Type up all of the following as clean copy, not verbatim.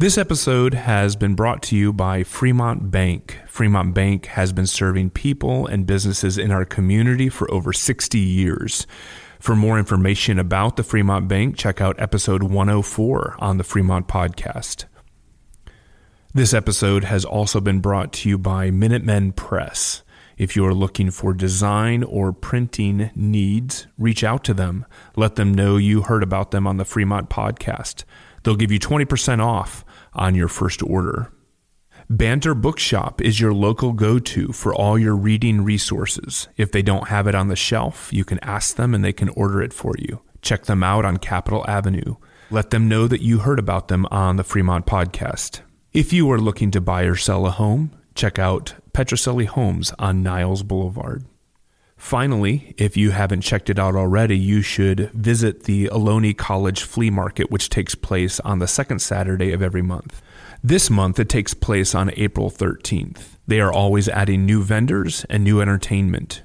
This episode has been brought to you by Fremont Bank. Fremont Bank has been serving people and businesses in our community for over 60 years. For more information about the Fremont Bank, check out episode 104 on the Fremont Podcast. This episode has also been brought to you by Minutemen Press. If you are looking for design or printing needs, reach out to them. Let them know you heard about them on the Fremont Podcast. They'll give you 20% off on your first order. Banter Bookshop is your local go-to for all your reading resources. If they don't have it on the shelf, you can ask them and they can order it for you. Check them out on Capitol Avenue. Let them know that you heard about them on the Fremont Podcast. If you are looking to buy or sell a home, check out Petrocelli Homes on Niles Boulevard. Finally, if you haven't checked it out already, you should visit the Ohlone College Flea Market, which takes place on the second Saturday of every month. This month, it takes place on April 13th. They are always adding new vendors and new entertainment.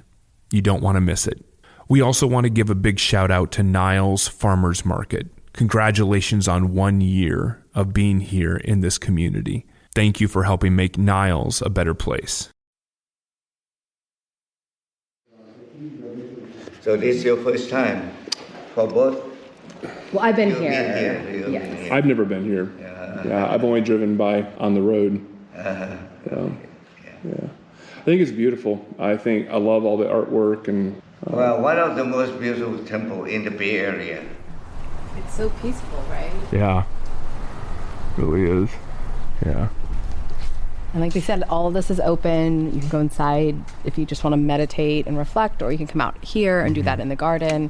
You don't want to miss it. We also want to give a big shout out to Niles Farmers Market. Congratulations on 1 year of being here in this community. Thank you for helping make Niles a better place. So this is your first time for both? Well, I've been You've here. been here. Yes. I've never been here. Yeah, I've only driven by on the road. Yeah. I think it's beautiful. I love all the artwork and. Well, one of the most beautiful temples in the Bay Area. It's so peaceful, right? Yeah, really is. Yeah. And like they said, all of this is open. You can go inside if you just want to meditate and reflect, or you can come out here and do that in the garden.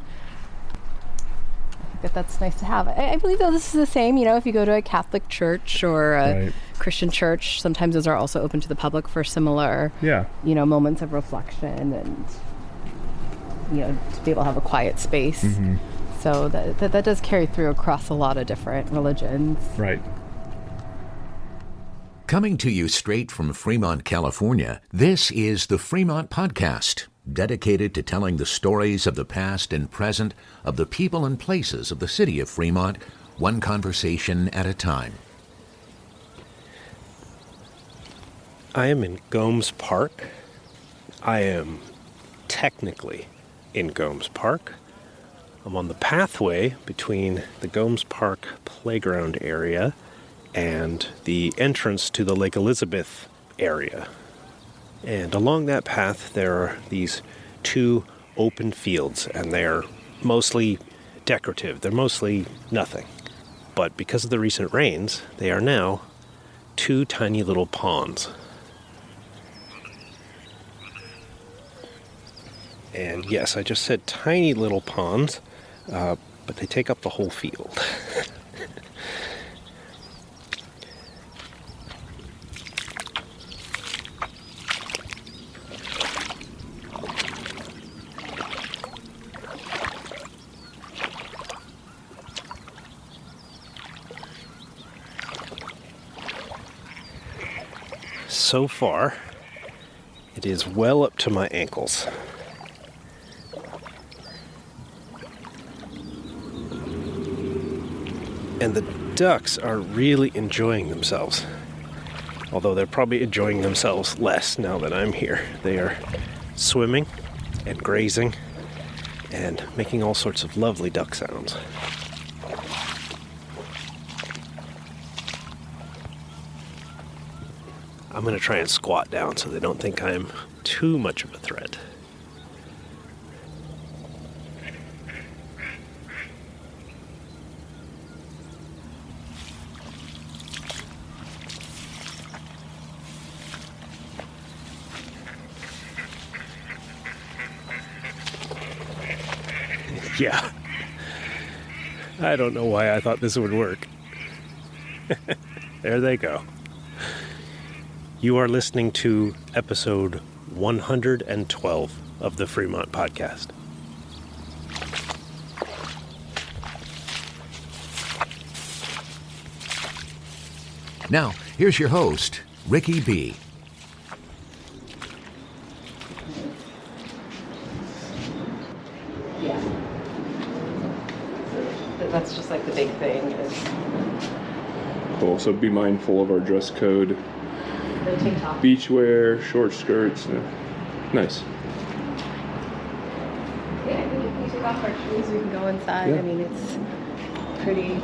I think that's nice to have. I believe though this is the same, if you go to a Catholic church or a Christian church, sometimes those are also open to the public for similar, moments of reflection and, to be able to have a quiet space. Mm-hmm. So that does carry through across a lot of different religions. Right. Coming to you straight from Fremont, California, this is the Fremont Podcast, dedicated to telling the stories of the past and present of the people and places of the city of Fremont, one conversation at a time. I am in Gomes Park. I am technically in Gomes Park. I'm on the pathway between the Gomes Park playground area and the entrance to the Lake Elizabeth area. And along that path there are these two open fields, and they're mostly decorative. They're mostly nothing. But because of the recent rains, they are now two tiny little ponds. And yes, I just said tiny little ponds, but they take up the whole field. So far, it is well up to my ankles. And the ducks are really enjoying themselves. Although they're probably enjoying themselves less now that I'm here. They are swimming and grazing and making all sorts of lovely duck sounds. I'm going to try and squat down so they don't think I'm too much of a threat. Yeah. I don't know why I thought this would work. There they go. You are listening to episode 112 of the Fremont Podcast. Now, here's your host, Ricky B. Yeah. That's just like the big thing is Cool. So be mindful of our dress code. No tank top. Beachwear, short skirts. Nice. Yeah, I think if we take off our shoes, we can go inside. Yeah. I mean, it's pretty.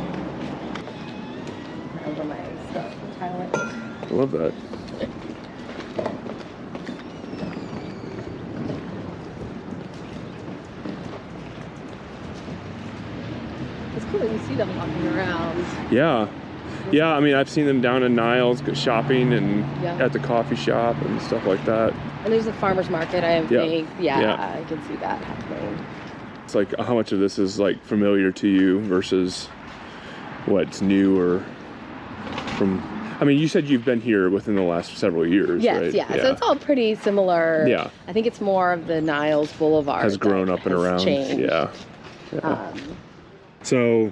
Over my stuff from Thailand. I love that. It's cool that you see them walking around. Yeah. Yeah, I mean, I've seen them down in Niles shopping and Yeah. at the coffee shop and stuff like that. And there's a farmer's market, I think. Yeah. I can see that happening. It's like, how much of this is like familiar to you versus what's new or from... I mean, you said you've been here within the last several years, Yes, right? yeah. So it's all pretty similar. Yeah. I think it's more of the Niles Boulevard Has grown that up and has around. changed. Yeah. So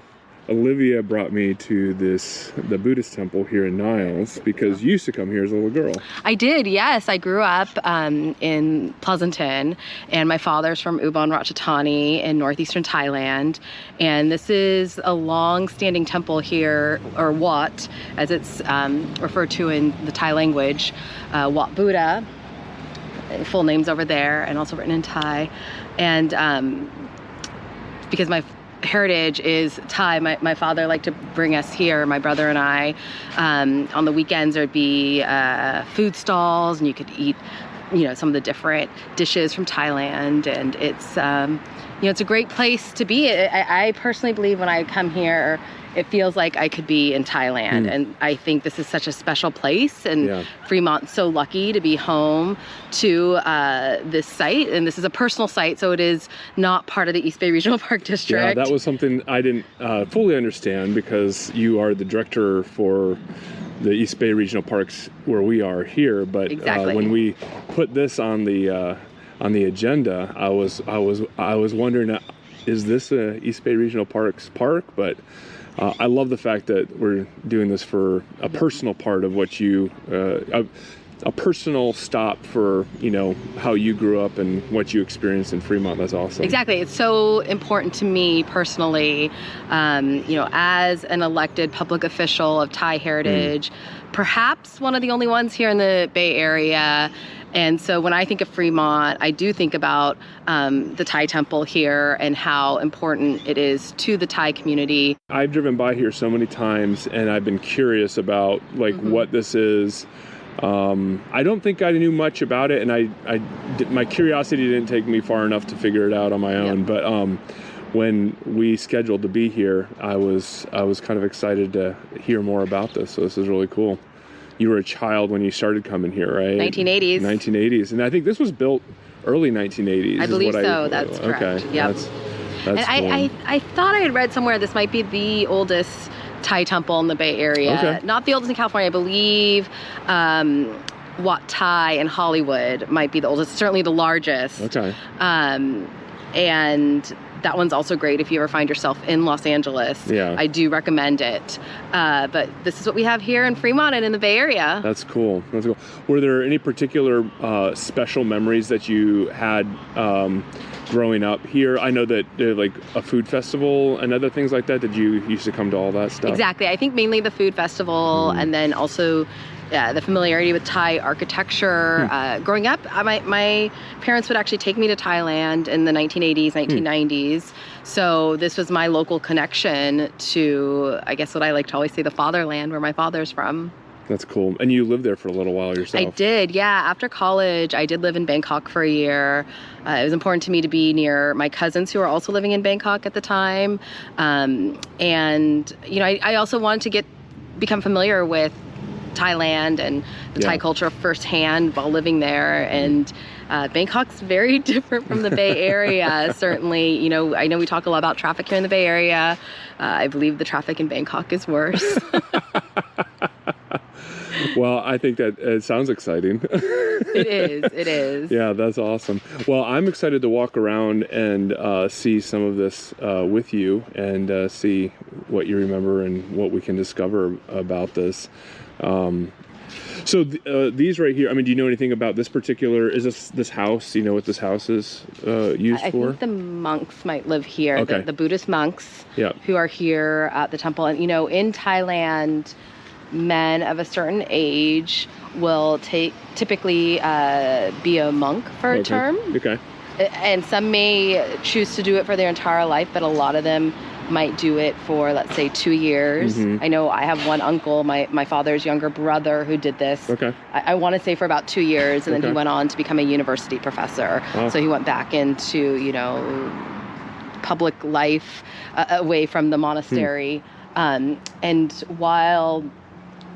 Olivia brought me to the Buddhist temple here in Niles because you used to come here as a little girl. I did, yes. I grew up in Pleasanton, and my father's from Ubon Ratchathani in northeastern Thailand. And this is a long-standing temple here, or Wat, as it's referred to in the Thai language, Wat Buddha. Full name's over there, and also written in Thai. And because my heritage is Thai, my father liked to bring us here, my brother and I. On the weekends there'd be food stalls, and you could eat, some of the different dishes from Thailand. And it's it's a great place to be. I personally believe when I come here, it feels like I could be in Thailand. And I think this is such a special place, and Fremont's so lucky to be home to this site. And this is a personal site, so it is not part of the East Bay Regional Park District. Yeah, that was something I didn't fully understand, because you are the director for the East Bay Regional Parks where we are here. But Exactly. When we put this on the agenda, I was wondering, is this a East Bay Regional Parks park? But I love the fact that we're doing this for a personal part of what you, a personal stop for, how you grew up and what you experienced in Fremont. That's awesome. Exactly. It's so important to me personally, as an elected public official of Thai heritage, perhaps one of the only ones here in the Bay Area. And so when I think of Fremont, I do think about the Thai temple here and how important it is to the Thai community. I've driven by here so many times, and I've been curious about what this is. I don't think I knew much about it, and my curiosity didn't take me far enough to figure it out on my own. But when we scheduled to be here, I was kind of excited to hear more about this. So this is really cool. You were a child when you started coming here, right? 1980s. 1980s. And I think this was built early 1980s. I believe so. That's correct. Okay. Yep. That's and cool. I thought I had read somewhere this might be the oldest Thai temple in the Bay Area. Okay. Not the oldest in California. I believe Wat Thai in Hollywood might be the oldest. Certainly the largest. Okay. And that one's also great if you ever find yourself in Los Angeles. Yeah. I do recommend it. But this is what we have here in Fremont and in the Bay Area. That's cool. That's cool. Were there any particular special memories that you had growing up here? I know that like a food festival and other things like that. Did you used to come to all that stuff? Exactly. I think mainly the food festival, and then also the familiarity with Thai architecture. Growing up, my parents would actually take me to Thailand in the 1980s, 1990s. So this was my local connection to, I guess what I like to always say, the fatherland, where my father's from. That's cool. And you lived there for a little while yourself. I did, yeah. After college, I did live in Bangkok for a year. It was important to me to be near my cousins who were also living in Bangkok at the time. And, I also wanted to become familiar with Thailand and the Thai culture firsthand while living there. And Bangkok's very different from the Bay Area. Certainly, I know we talk a lot about traffic here in the Bay Area. I believe the traffic in Bangkok is worse. Well, I think that it sounds exciting. It is. Yeah, that's awesome. Well, I'm excited to walk around and see some of this with you and see what you remember and what we can discover about this. So these right here, I mean, do you know anything about this particular, is this house, you know what this house is used for? I think the monks might live here, okay. the Buddhist monks Yeah. who are here at the temple. And, in Thailand, men of a certain age will typically be a monk for a term. Okay. And some may choose to do it for their entire life, but a lot of them might do it for, let's say, 2 years. I know I have one uncle, my father's younger brother, who did this. Okay. I want to say for about 2 years, and then he went on to become a university professor. So he went back into, public life away from the monastery. And while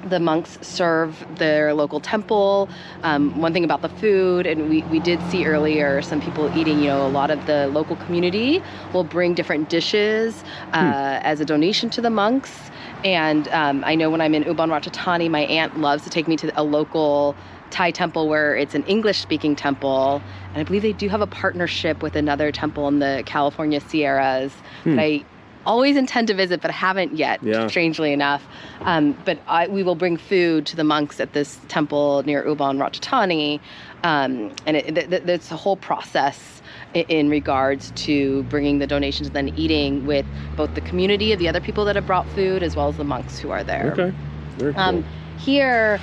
the monks serve their local temple, one thing about the food, and we did see earlier some people eating, a lot of the local community will bring different dishes as a donation to the monks. And I know when I'm in Ubon Ratchathani, my aunt loves to take me to a local Thai temple where it's an English-speaking temple. And I believe they do have a partnership with another temple in the California Sierras that I always intend to visit, but haven't yet, strangely enough. But we will bring food to the monks at this temple near Ubon Ratchathani. And it's a whole process in regards to bringing the donations and then eating with both the community of the other people that have brought food as well as the monks who are there. Okay. Very cool. Here,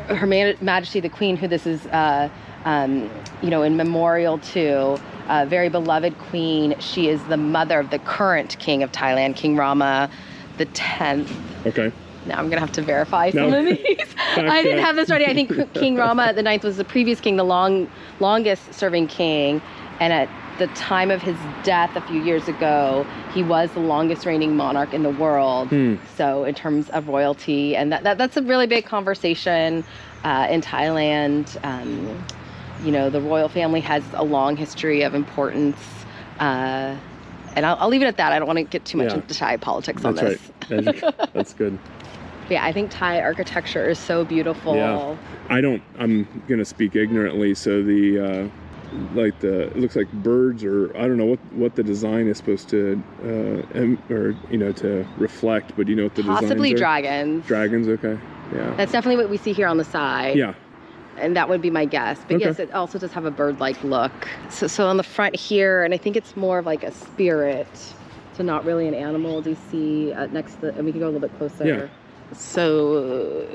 Her Majesty the Queen, who this is, in memorial to, very beloved queen. She is the mother of the current king of Thailand, King Rama the 10th. Okay. Now I'm going to have to verify some of these. I didn't have this ready. I think King Rama the 9th was the previous king, the longest serving king. And at the time of his death a few years ago, he was the longest reigning monarch in the world. So in terms of royalty, and that's a really big conversation in Thailand. The royal family has a long history of importance. And I'll leave it at that. I don't want to get too much into Thai politics on this. That's right. That's good. Yeah, I think Thai architecture is so beautiful. Yeah. I'm going to speak ignorantly. So it looks like birds, or I don't know what the design is supposed to, to reflect, but do you know what the design is? Possibly dragons. Dragons, okay. Yeah. That's definitely what we see here on the side. Yeah. And that would be my guess. But yes, it also does have a bird-like look. So on the front here, and I think it's more of like a spirit, so not really an animal. Do you see next to and we can go a little bit closer. Yeah. So,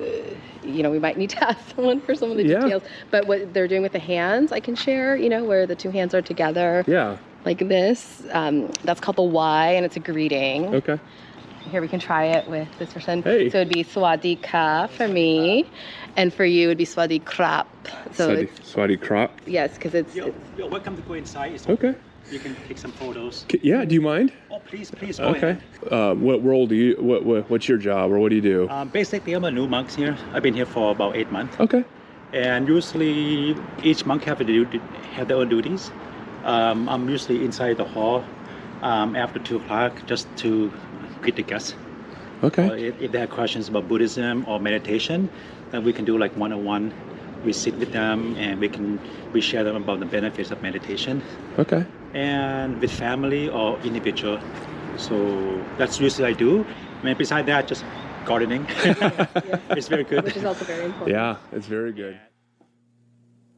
we might need to ask someone for some of the details. But what they're doing with the hands, I can share, where the two hands are together. Yeah. Like this. That's called the Y, and it's a greeting. Okay. Here we can try it with this person. Hey. So it'd be Sawasdee Ka for me, and for you it'd be Sawasdee Krap. So Sawasdee Krap. Yes, because it's You're welcome to go inside. It's okay. You can take some photos. Yeah, do you mind? Oh, please go ahead. What role do you? What's your job, or what do you do? Basically, I'm a new monk here. I've been here for about 8 months. Okay. And usually, each monk have their own duties. I'm usually inside the hall after 2 o'clock just to greet the guests. Okay. If they have questions about Buddhism or meditation, then we can do like one-on-one. We sit with them and we share them about the benefits of meditation. Okay. And with family or individual. So that's usually I do. I mean, besides that, just gardening. It's very good. which is also very important. Yeah, it's very good.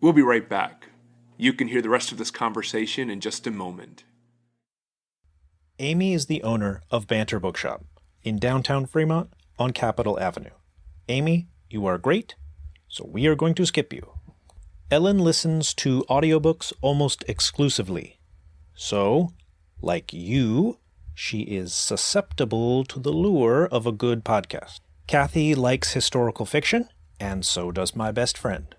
We'll be right back. You can hear the rest of this conversation in just a moment. Amy is the owner of Banter Bookshop in downtown Fremont on Capitol Avenue. Amy, you are great, so we are going to skip you. Ellen listens to audiobooks almost exclusively. So, like you, she is susceptible to the lure of a good podcast. Kathy likes historical fiction, and so does my best friend.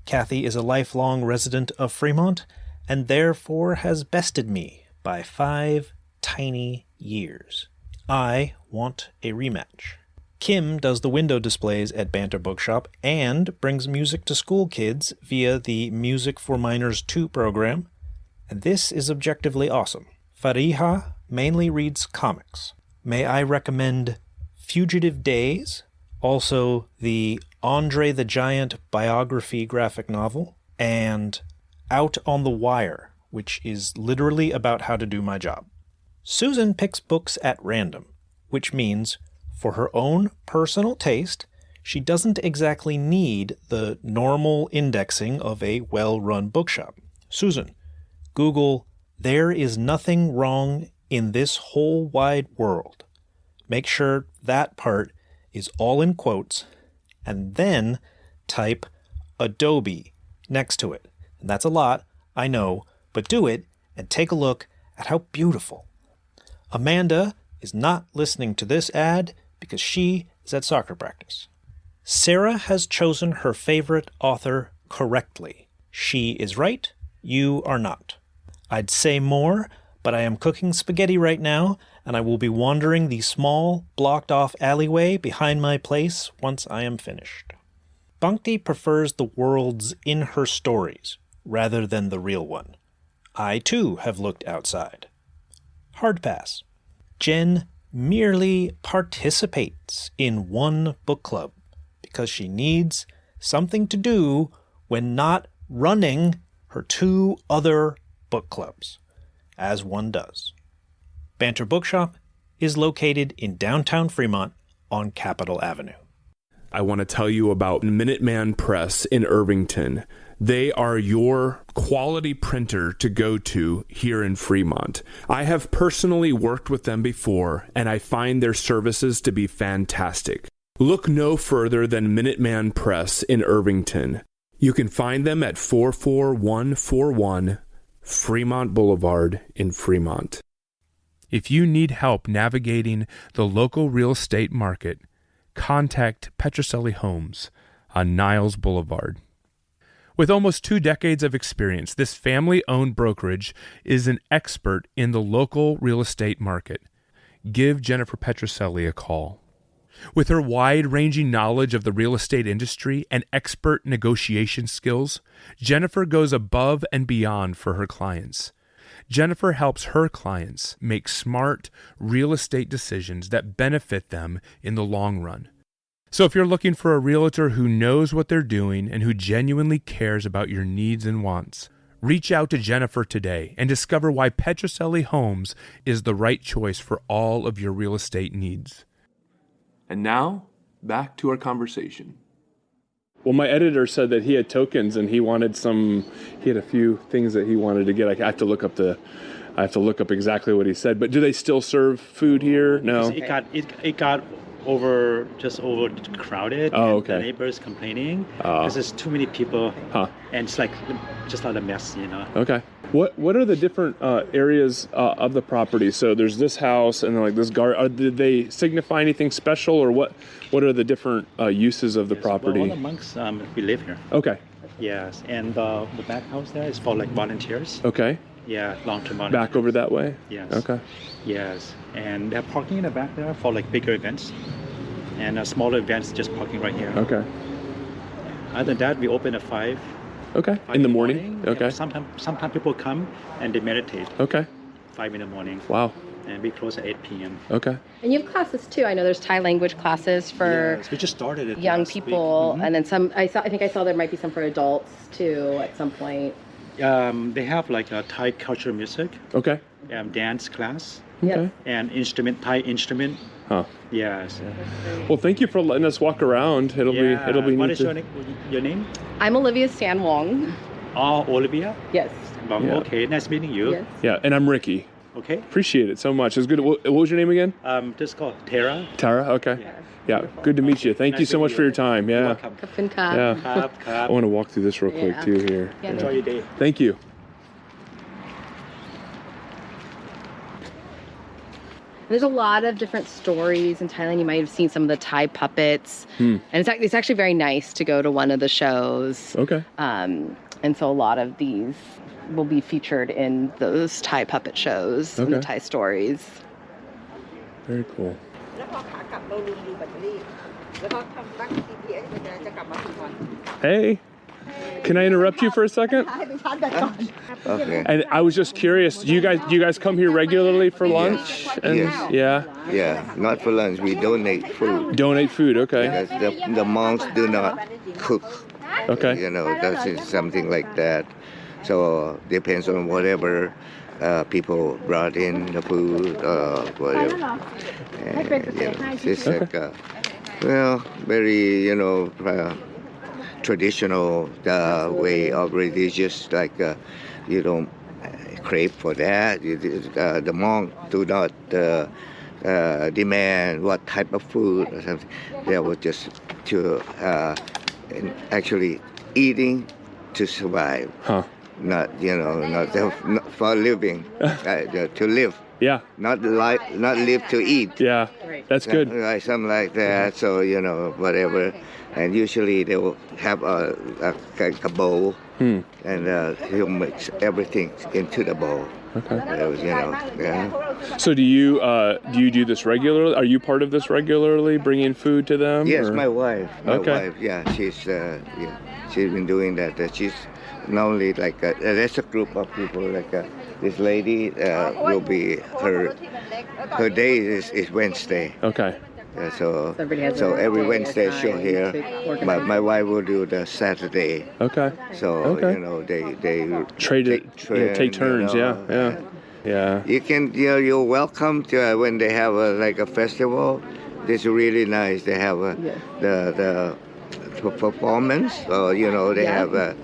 Kathy is a lifelong resident of Fremont, and therefore has bested me by 5 tiny years. I want a rematch. Kim does the window displays at Banter Bookshop and brings music to school kids via the Music for Minors 2 program, and this is objectively awesome. Fariha mainly reads comics. May I recommend Fugitive Days, also the Andre the Giant biography graphic novel, and Out on the Wire, which is literally about how to do my job. Susan picks books at random, which means, for her own personal taste, she doesn't exactly need the normal indexing of a well-run bookshop. Susan, Google, "There is nothing wrong in this whole wide world." Make sure that part is all in quotes, and then type Adobe next to it. And that's a lot, I know, but do it and take a look at how beautiful. Amanda is not listening to this ad because she is at soccer practice. Sarah has chosen her favorite author correctly. She is right, you are not. I'd say more, but I am cooking spaghetti right now, and I will be wandering the small, blocked-off alleyway behind my place once I am finished. Bhakti prefers the worlds in her stories, rather than the real one. I, too, have looked outside. Hard pass. Jen merely participates in one book club because she needs something to do when not running her 2 other book clubs, as one does. Banter Bookshop is located in downtown Fremont on Capitol Avenue. I want to tell you about Minuteman Press in Irvington. They are your quality printer to go to here in Fremont. I have personally worked with them before, and I find their services to be fantastic. Look no further than Minuteman Press in Irvington. You can find them at 44141 Fremont Boulevard in Fremont. If you need help navigating the local real estate market, contact Petrocelli Homes on Niles Boulevard. With almost 2 decades of experience, this family-owned brokerage is an expert in the local real estate market. Give Jennifer Petrocelli a call. With her wide-ranging knowledge of the real estate industry and expert negotiation skills, Jennifer goes above and beyond for her clients. Jennifer helps her clients make smart real estate decisions that benefit them in the long run. So if you're looking for a realtor who knows what they're doing and who genuinely cares about your needs and wants, reach out to Jennifer today and discover why Petrocelli Homes is the right choice for all of your real estate needs. And now, back to our conversation. Well, my editor said that he had tokens and he had a few things that he wanted to get. I have to look up exactly what he said. But do they still serve food here? No. It got just over crowded. Oh, and okay. The neighbors complaining because there's too many people. Huh. And it's just a mess, Okay. What are the different areas of the property? So there's this house and then like this garden. Did they signify anything special, or what are the different uses of the property? Well, all the monks we live here. Okay. Yes, and the back house there is for volunteers. Okay. Yeah, long-term volunteers. Back over that way? Yes. Okay. Yes, and they have parking in the back there for bigger events, and smaller events just parking right here. Okay. Other than that, we open at 5. Okay. In the morning? Okay. Sometimes people come and they meditate. Okay. 5 in the morning. Wow. And we close at 8 p.m. Okay. And you have classes too. I know there's Thai language classes for we just started it young last people, week. and then some. I think I saw there might be some for adults too at some point. They have a Thai culture music, Okay. dance class, Yep. and Thai instrument. Huh. Yes. Well, thank you for letting us walk around. It'll be What neat is your name? I'm Olivia Sanwong. Oh, Olivia. Yes. Yeah. Okay, nice meeting you. Yes. Yeah, and I'm Ricky. Okay. Appreciate it so much. It's good. What was your name again? Just called Tara. Tara. Okay. Yeah. Good to meet you. Thank you so much for your time. You're Yeah. welcome. Kapun ka. Yeah. Kap. I want to walk through this real quick Yeah. too here. Yeah. Enjoy your day. Thank you. There's a lot of different stories in Thailand. You might have seen some of the Thai puppets, and it's actually very nice to go to one of the shows. Okay. And so a lot of these will be featured in those Thai puppet shows and the Okay. Thai stories. Very cool. แล้วพอขากลับเราลืมดูแบตเตอรี่แล้วก็ทำตั้ง GPS มันจะกลับมาถึงวัน Hey. Can I interrupt you for a second? ให้ไปชาร์จแบตก่อน Okay. And I was just curious. Do you guys come here regularly for lunch? And Yes. yeah. Yeah, not for lunch. We donate food Donate food. Okay. because the monks do not cook. Okay. That's something like that. So depends on whatever people brought in the food, whatever. And, it's like very traditional way of religious. Like you don't crave for that. The monk do not demand what type of food or something. They were just to actually eating to survive. Huh. Not not for living, to live. Yeah. Not live to eat. Yeah. That's good. Right, something like that. So whatever, and usually they will have a bowl, and he'll mix everything into the bowl. Okay. Yeah. So do you do this regularly? Are you part of this regularly, bringing food to them? Yes, or? my wife. Okay. Yeah, she's been doing that. She's not only like there's a group of people like this lady will be her day is Wednesday. Okay. So every Wednesday she'll here, but my wife will do the Saturday. Okay. So they take turns. Yeah. You can you're welcome to when they have a festival. It's really nice. They have the performance. So they have a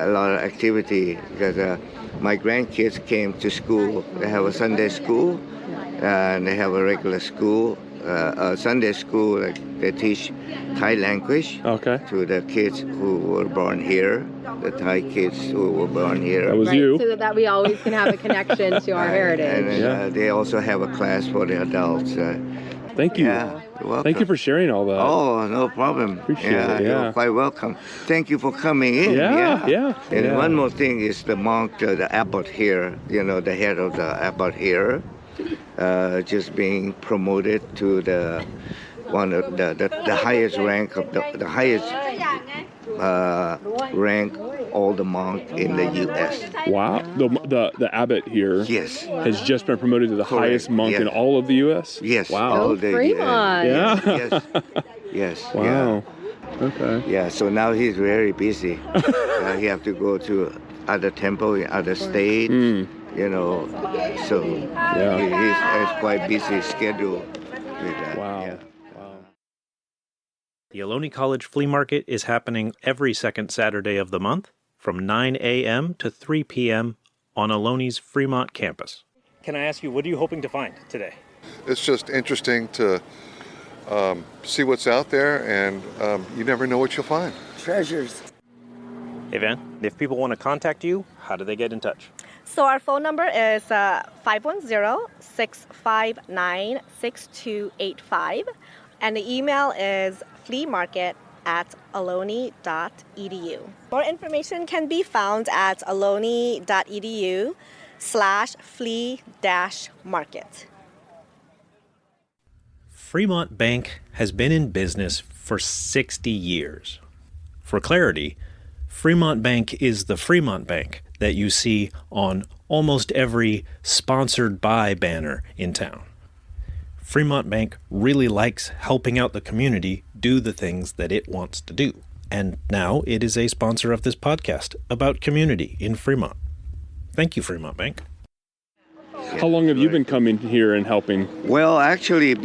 lot of activity because my grandkids came to school. They have a Sunday school and they have a regular school. Sunday school, they teach Thai language to the kids who were born here, the Thai kids who were born here. That was you. So that we always can have a connection to our heritage. And they also have a class for the adults. Thank you. Yeah, you're welcome. Thank you for sharing all that. Oh, no problem. Appreciate it. Yeah. You're quite welcome. Thank you for coming in. Yeah. And one more thing is the monk, the abbot here, the head of the abbot here, just being promoted to the highest rank of the highest rank all the monk in the U.S. Wow. The abbot here has just been promoted to the highest monk in all of the U.S.? Yes. Wow. Oh, Fremont. Yeah. Yes. Wow. Yeah. Okay. Yeah, so now he's very busy. He have to go to other temple in other state, so he has quite busy schedule with that. Wow. Yeah. The Ohlone College Flea Market is happening every second Saturday of the month from 9 a.m. to 3 p.m. on Ohlone's Fremont campus. Can I ask you, what are you hoping to find today? It's just interesting to see what's out there, and you never know what you'll find. Treasures. Hey, Van, if people want to contact you, how do they get in touch? So our phone number is 510-659-6285, and the email is fleamarket@ohlone.edu. More information can be found at ohlone.edu/flea-market. Fremont Bank has been in business for 60 years. For clarity, Fremont Bank is the Fremont Bank that you see on almost every sponsored by banner in town. Fremont Bank really likes helping out the community do the things that it wants to do. And now it is a sponsor of this podcast about community in Fremont. Thank you, Fremont Bank. How long have you been coming here and helping? Well, actually,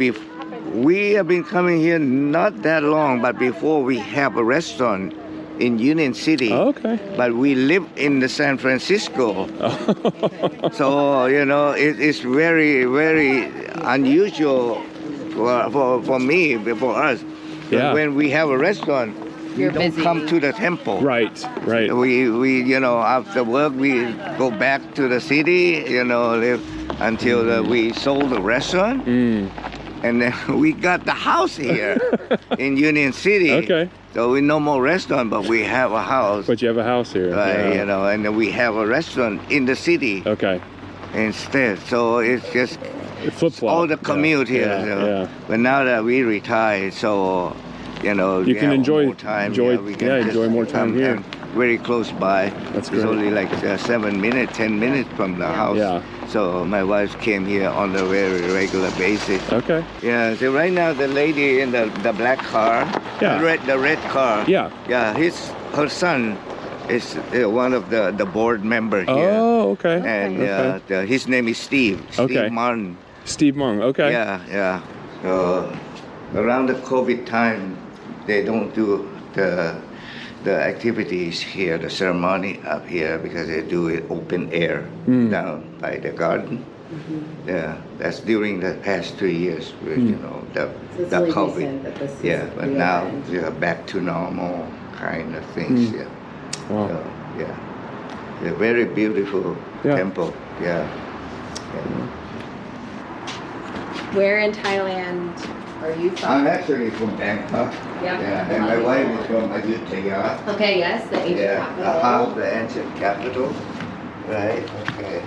we have been coming here not that long, but before we have a restaurant in Union City. Oh, okay. But we live in the San Francisco. So, it's very, very unusual for me, for us. Yeah. When we have a restaurant, we don't busy. come to the temple. Right. We after work, we go back to the city, live until we sold the restaurant. And then we got the house here in Union City. Okay. So we no more restaurant, but we have a house. But you have a house here. Right, Yeah. and then we have a restaurant in the city Okay. instead. So it's just Flip-flop. all the commute here. Yeah. But now that we retired, so we can have enjoy more time. enjoy we can just enjoy more time come here. and very close by. That's It's great. only like 7 minutes, 10 minutes from the house. Yeah. So my wife came here on a very regular basis. Okay. Yeah. So right now the lady in the black car, Yeah. the red car. Yeah. Yeah. Her son is one of the board member here. Oh, okay. And Okay. his name is Steve. Okay. Steve Martin. Steve Mung. Okay. Yeah. So around the COVID time, they don't do the activities here, the ceremony up here, because they do it open air down by the garden. Yeah, that's during the past 2 years, you know, the COVID. Yeah, but now we are back to normal kind of things. Yeah. Wow. So, yeah. A very beautiful temple. Yeah. Where in Thailand are you from? I'm actually from Bangkok. Yeah. And my wife is from Ayutthaya. Okay, yes, the ancient capital. The ancient capital. Right. Okay.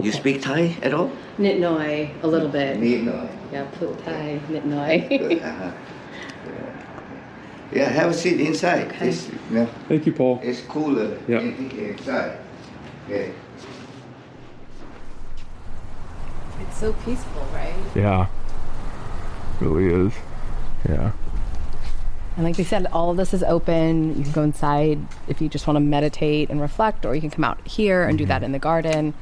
You speak Thai at all? Nit Noi, a little bit. Nit Noi. Yeah, Put Thai, Nit Noi. Yeah, have a seat inside. Okay. Thank you, Paul. It's cooler Yeah. inside. Okay. It's so peaceful, right? Yeah. Really is. Yeah. And like they said, all of this is open. You can go inside if you just want to meditate and reflect, or you can come out here and do that in the garden.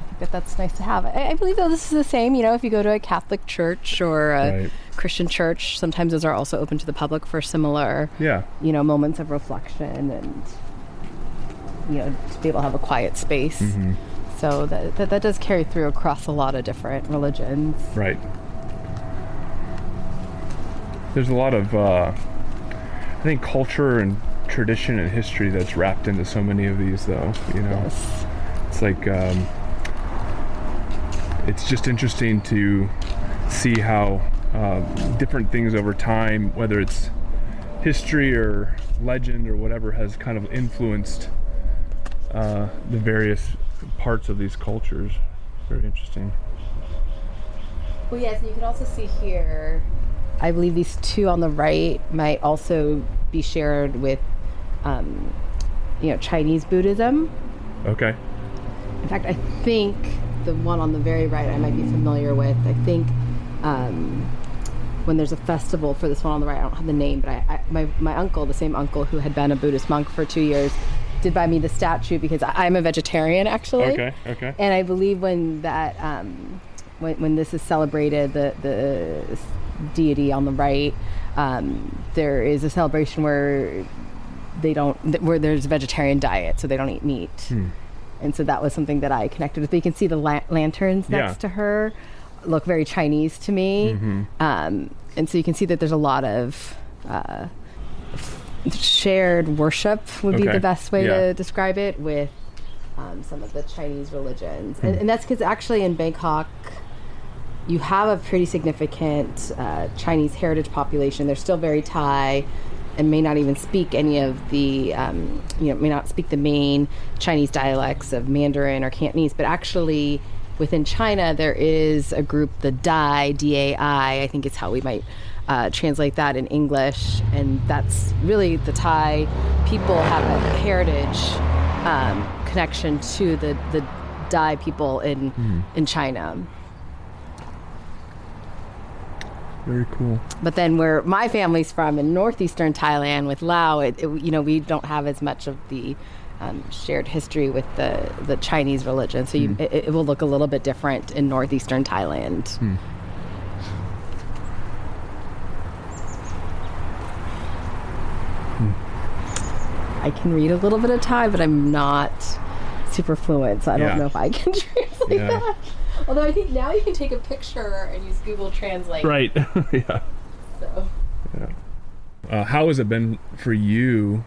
I think that's nice to have. I believe that this is the same, you know, if you go to a Catholic church or a Christian church, sometimes those are also open to the public for similar, you know, moments of reflection and, you know, to be able to have a quiet space. So that does carry through across a lot of different religions. Right. There's a lot of, I think, culture and tradition and history that's wrapped into so many of these, though, you know. Yes. It's like, it's just interesting to see how different things over time, whether it's history or legend or whatever, has kind of influenced the various parts of these cultures. Very interesting. Well, yes, and you can also see here, I believe these two on the right might also be shared with, you know, Chinese Buddhism. Okay. In fact, I think the one on the very right I might be familiar with. I think when there's a festival for this one on the right, I don't have the name, but my uncle, the same uncle who had been a Buddhist monk for 2 years, did buy me the statue because I'm a vegetarian, actually. Okay. And I believe when that when this is celebrated, the deity on the right, there is a celebration where where there's a vegetarian diet, so they don't eat meat. And so that was something that I connected with. But you can see the lanterns next to her look very Chinese to me. And so you can see that there's a lot of shared worship would be the best way to describe it with some of the Chinese religions. And that's because actually in Bangkok, you have a pretty significant Chinese heritage population. They're still very Thai and may not even speak any of the, may not speak the main Chinese dialects of Mandarin or Cantonese, but actually within China, there is a group, the Dai, D-A-I, I think is how we might translate that in English. And that's really the Thai people have a heritage connection to the Dai people in China. Very cool. But then where my family's from in northeastern Thailand with Lao, we don't have as much of the shared history with the Chinese religion. So it will look a little bit different in northeastern Thailand. I can read a little bit of Thai, but I'm not super fluent, so I don't know if I can translate that. Although I think now you can take a picture and use Google Translate. Right. So. How has it been for you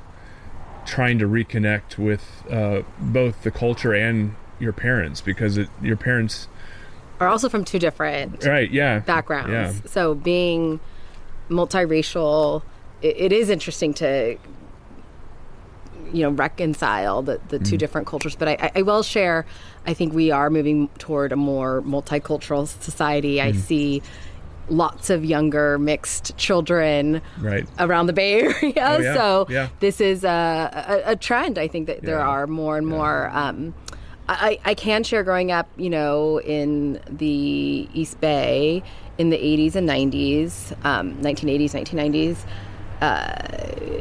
trying to reconnect with both the culture and your parents? Because your parents are also from two different backgrounds. Yeah. So being multiracial, it is interesting to reconcile the two different cultures. But I will share, I think we are moving toward a more multicultural society. I see lots of younger mixed children around the Bay Area. This is a trend. I think that there are more and more. I can share growing up, in the East Bay in the 80s and 90s, 1980s, 1990s.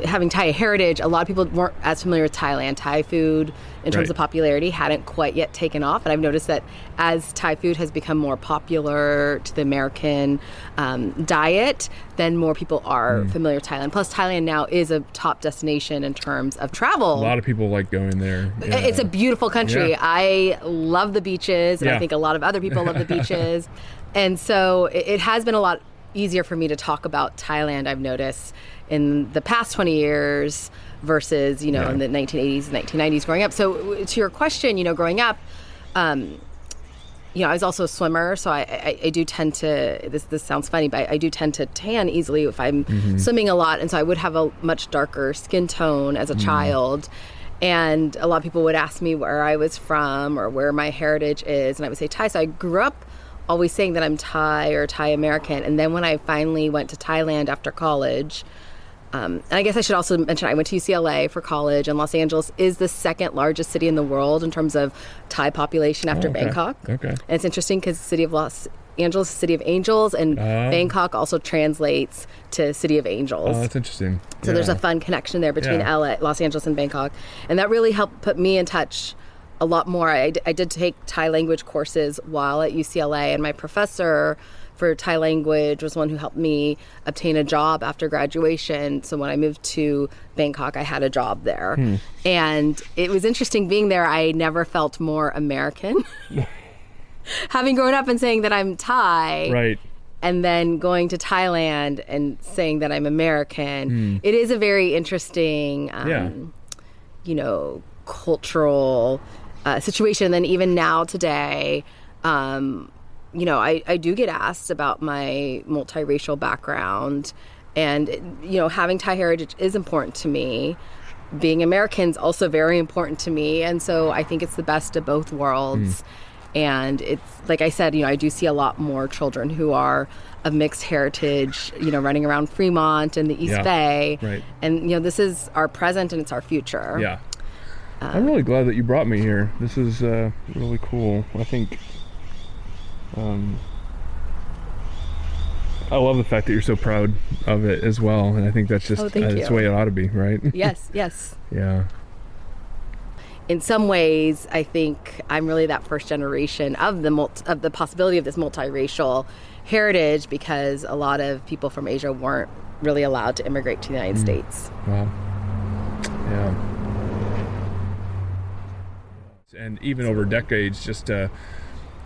having Thai heritage, a lot of people weren't as familiar with Thailand. Thai food, in terms of popularity, hadn't quite yet taken off. And I've noticed that as Thai food has become more popular to the American diet, then more people are familiar with Thailand. Plus, Thailand now is a top destination in terms of travel. A lot of people like going there. Yeah. It's a beautiful country. Yeah. I love the beaches, and I think a lot of other people love the beaches. And so it has been a lot easier for me to talk about Thailand, I've noticed, in the past 20 years versus, in the 1980s and 1990s growing up. So to your question, growing up, I was also a swimmer, so I do tend to, this sounds funny, but I do tend to tan easily if I'm swimming a lot. And so I would have a much darker skin tone as a child. And a lot of people would ask me where I was from or where my heritage is. And I would say Thai. So I grew up always saying that I'm Thai or Thai American. And then when I finally went to Thailand after college, and I guess I should also mention I went to UCLA for college, and Los Angeles is the second largest city in the world in terms of Thai population after Bangkok. Okay. And it's interesting because the city of Los Angeles is City of Angels, and Bangkok also translates to City of Angels. Oh, that's interesting. So there's a fun connection there between LA, Los Angeles and Bangkok. And that really helped put me in touch a lot more. I did take Thai language courses while at UCLA, and my professor for Thai language was one who helped me obtain a job after graduation. So when I moved to Bangkok, I had a job there. And it was interesting being there. I never felt more American. Having grown up and saying that I'm Thai. Right. And then going to Thailand and saying that I'm American. It is a very interesting, cultural situation. And then even now today, I do get asked about my multiracial background, and, having Thai heritage is important to me. Being American is also very important to me. And so I think it's the best of both worlds. And it's, like I said, I do see a lot more children who are of mixed heritage, running around Fremont and the East Bay. Right. And, this is our present and it's our future. Yeah. I'm really glad that you brought me here. This is really cool. I think I love the fact that you're so proud of it as well, and I think that's just that's the way it ought to be, right? Yes. Yeah. In some ways, I think I'm really that first generation of the possibility of this multiracial heritage, because a lot of people from Asia weren't really allowed to immigrate to the United States. Wow. Yeah. And even over decades, just to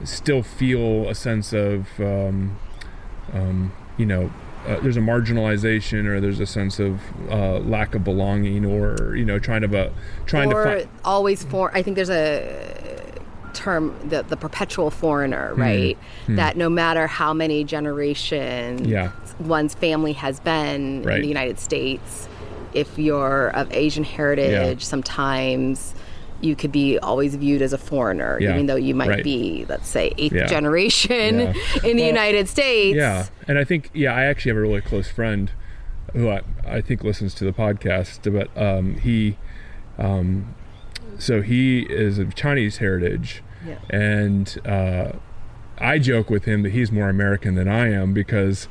still feel a sense of, there's a marginalization, or there's a sense of lack of belonging, or trying to find. Always I think there's a term, the perpetual foreigner, right? That no matter how many generations one's family has been in the United States, if you're of Asian heritage, sometimes you could be always viewed as a foreigner, even though you might be, let's say, eighth generation in the United States. Yeah, and I think, I actually have a really close friend who I think listens to the podcast, but he is of Chinese heritage, and I joke with him that he's more American than I am, because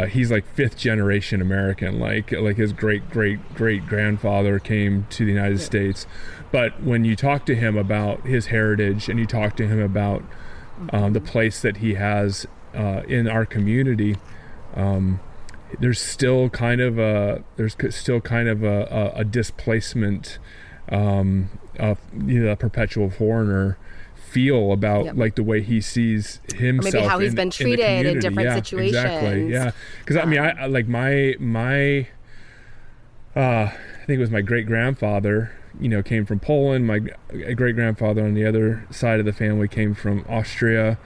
he's like fifth generation American, like his great grandfather came to the United States. But when you talk to him about his heritage, and you talk to him about the place that he has in our community, there's still kind of a displacement, of a perpetual foreigner feel about like the way he sees himself, or maybe how he's been treated in different situations. Exactly. Yeah, because I like my I think it was my great grandfather. Came from Poland. My great grandfather on the other side of the family came from Austria.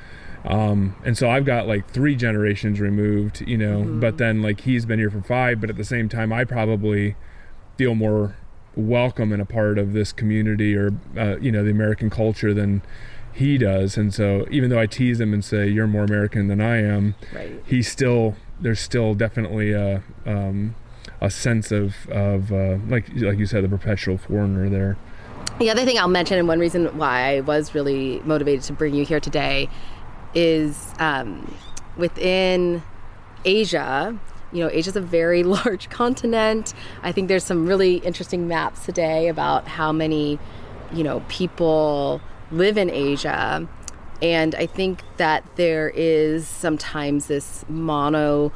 And so I've got like 3 generations removed, but then like he's been here for 5, but at the same time, I probably feel more welcome and a part of this community, or, the American culture than he does. And so even though I tease him and say, you're more American than I am, there's still definitely a sense of like you said, the perpetual foreigner there. The other thing I'll mention, and one reason why I was really motivated to bring you here today, is within Asia, Asia's a very large continent. I think there's some really interesting maps today about how many, people live in Asia. And I think that there is sometimes this monoculture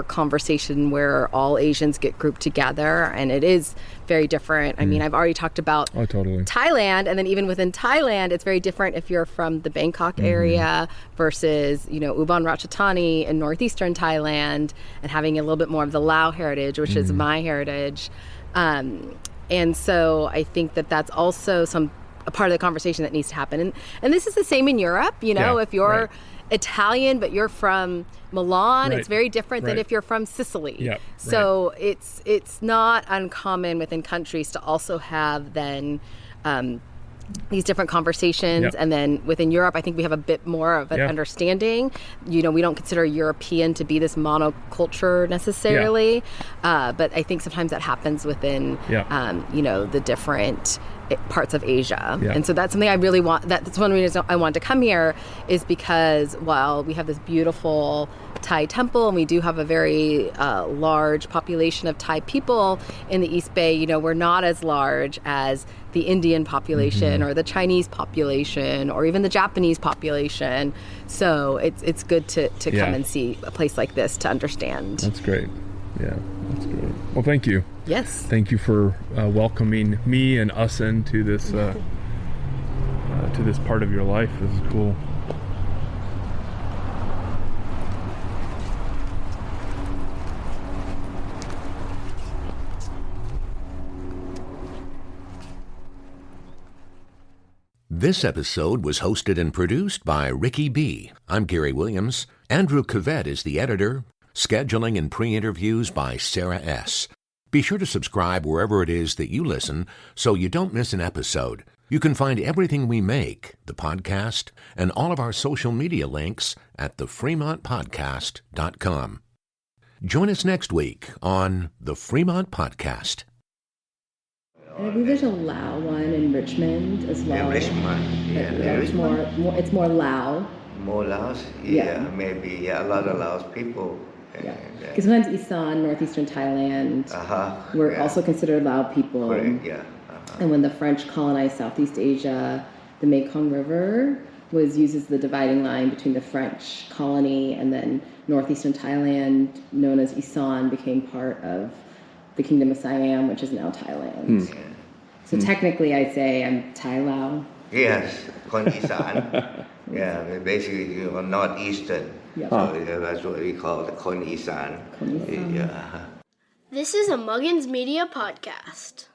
conversation where all Asians get grouped together, and it is very different. I mean, I've already talked about Thailand, and then even within Thailand, it's very different if you're from the Bangkok area versus, Ubon Ratchathani in northeastern Thailand, and having a little bit more of the Lao heritage, which is my heritage. And so I think that that's also a part of the conversation that needs to happen. And this is the same in Europe, if you're Italian, but you're from Milan, it's very different than if you're from Sicily. So it's not uncommon within countries to also have then these different conversations. And then within Europe, I think we have a bit more of an understanding. We don't consider European to be this monoculture necessarily, but I think sometimes that happens within, the different parts of Asia. And so that's something I really want. That's one reason I wanted to come here, is because while we have this beautiful Thai temple and we do have a very large population of Thai people in the East Bay, we're not as large as the Indian population or the Chinese population or even the Japanese population. So it's good to come and see a place like this to understand. That's great. Yeah, that's great. Well, thank you. Yes. Thank you for welcoming me and us into this part of your life. This is cool. This episode was hosted and produced by Ricky B. I'm Gary Williams. Andrew Cavett is the editor. Scheduling and pre-interviews by Sarah S. Be sure to subscribe wherever it is that you listen so you don't miss an episode. You can find everything we make, the podcast, and all of our social media links at thefremontpodcast.com. Join us next week on The Fremont Podcast. And I believe there's a Lao one in Richmond as well. In Richmond, It's more Lao. More Laos? Maybe a lot of Laos people. Because sometimes Isan, northeastern Thailand, were also considered Lao people. And when the French colonized Southeast Asia, the Mekong River was used as the dividing line between the French colony, and then northeastern Thailand, known as Isan, became part of the Kingdom of Siam, which is now Thailand. So technically I'd say I'm Thai Lao. Yes, Kon Isan. Basically northeastern. So that's what we call the Kon Isan. This is a Muggins Media podcast.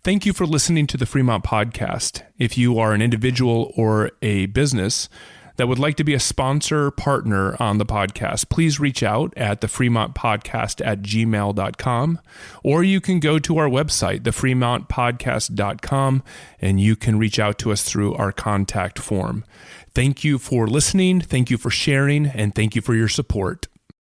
Thank you for listening to the Fremont Podcast. If you are an individual or a business that would like to be a sponsor partner on the podcast, please reach out at thefremontpodcast@gmail.com, or you can go to our website, thefremontpodcast.com, and you can reach out to us through our contact form. Thank you for listening, thank you for sharing, and thank you for your support.